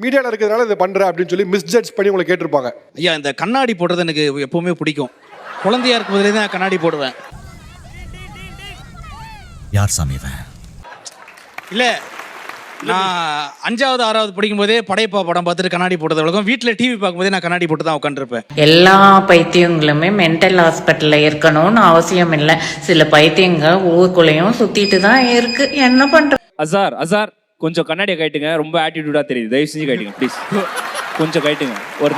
மீடியால இருக்கிறதுனால இதை பண்ற அப்படின்னு சொல்லி மிஸ்ஜட்ஜ் பண்ணி உங்களை கேட்டிருப்பாங்க. ஐயா இந்த கண்ணாடி போடுறது எனக்கு எப்பவுமே பிடிக்கும். குழந்தையா இருக்கும் போதுலேருந்து நான் கண்ணாடி போடுவேன். யார் சாமி இவன்? இல்லை நான் 5வது 6வது படிக்கும் போதே படையப்பா படம் பார்த்துட்டு கண்ணாடி போட்டது வழக்கம். வீட்டில் டிவி பார்க்கும்போதே நான் கண்ணாடி போட்டு தான் உட்காந்துருப்பேன். எல்லா பைத்தியங்களுமே மென்டல் ஹாஸ்பிட்டலில் இருக்கணும்னு அவசியம் இல்லை. சில பைத்தியங்க ஊருக்குள்ளேயும் சுத்திட்டு தான் இருக்கு. என்ன பண்ற? அசார் கொஞ்சம் கண்ணாடியை கைட்டுங்க. ரொம்ப ஆட்டிடியூடா தெரியுது. தயவு செஞ்சு கைட்டுங்க ப்ளீஸ். கொஞ்சம் கைட்டுங்க. ஒரு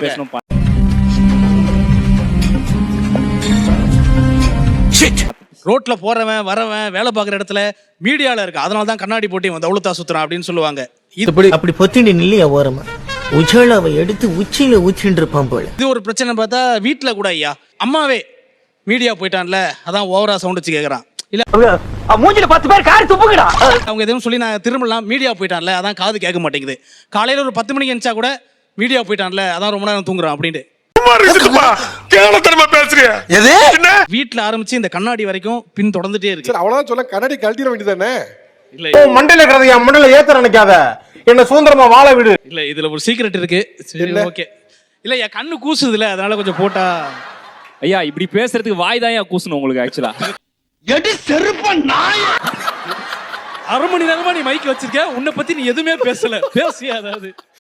பேசணும். ரோட்ல போறவன் வரவன் வேலை பார்க்குற இடத்துல மீடியால இருக்கு, அதனால தான் கண்ணாடி போட்டு இவன் தவுளத்தா சுத்துறான் அப்படின்னு சொல்லுவாங்க. அப்படி பொத்திண்டு நில்லையா ஓரமா உச்சாலாவை எடுத்து உச்சியில ஊற்றிட்டு இருப்பான் போல. இது ஒரு பிரச்சனை பார்த்தா வீட்டுல கூட ஐயா அம்மாவே மீடியா போயிட்டான்ல அதான் ஓவரா சவுண்ட் வச்சு கேக்குறான். இல்ல மூஞ்சில 10 பேர் காரி துப்புங்கடா. அவங்க எதுவும் சொல்லி நான் திரும்பலாம் மீடியா போயிட்டான்ல அதான் காது கேட்க மாட்டேங்குது. காலையில ஒரு 10 மணிக்கு எந்திச்சா கூட மீடியா போயிட்டான்ல அதான் ரொம்ப நேரம் தூங்குறான் அப்படின்ட்டு வீட்டுல ஆரம்பிச்சு இந்த கண்ணாடி வரைக்கும் பின் தொடர்ந்துட்டே இருக்கு. அவ்வளவுதான் சொல்ல, கண்ணாடி கழட்டிட வேண்டியதானே. இல்ல மண்டையில இருக்கிறது என் மண்டையில ஏத்த நினைக்காத, என்ன சுதந்திரமா வாழ விடு. இல்ல இதுல ஒரு சீக்ரெட் இருக்கு. ஓகே இல்ல என் கண்ணு கூசுது இல்ல, அதனால கொஞ்சம் போட்டா. ஐயா இப்படி பேசுறதுக்கு வாய் தான் கூசணும் உங்களுக்கு. ஆக்சுவலா அரை மணி நேரமா நீ மைக் வச்சிருக்க, உன்னை பத்தி நீ எதுவுமே பேசல. பேசியா அதாவது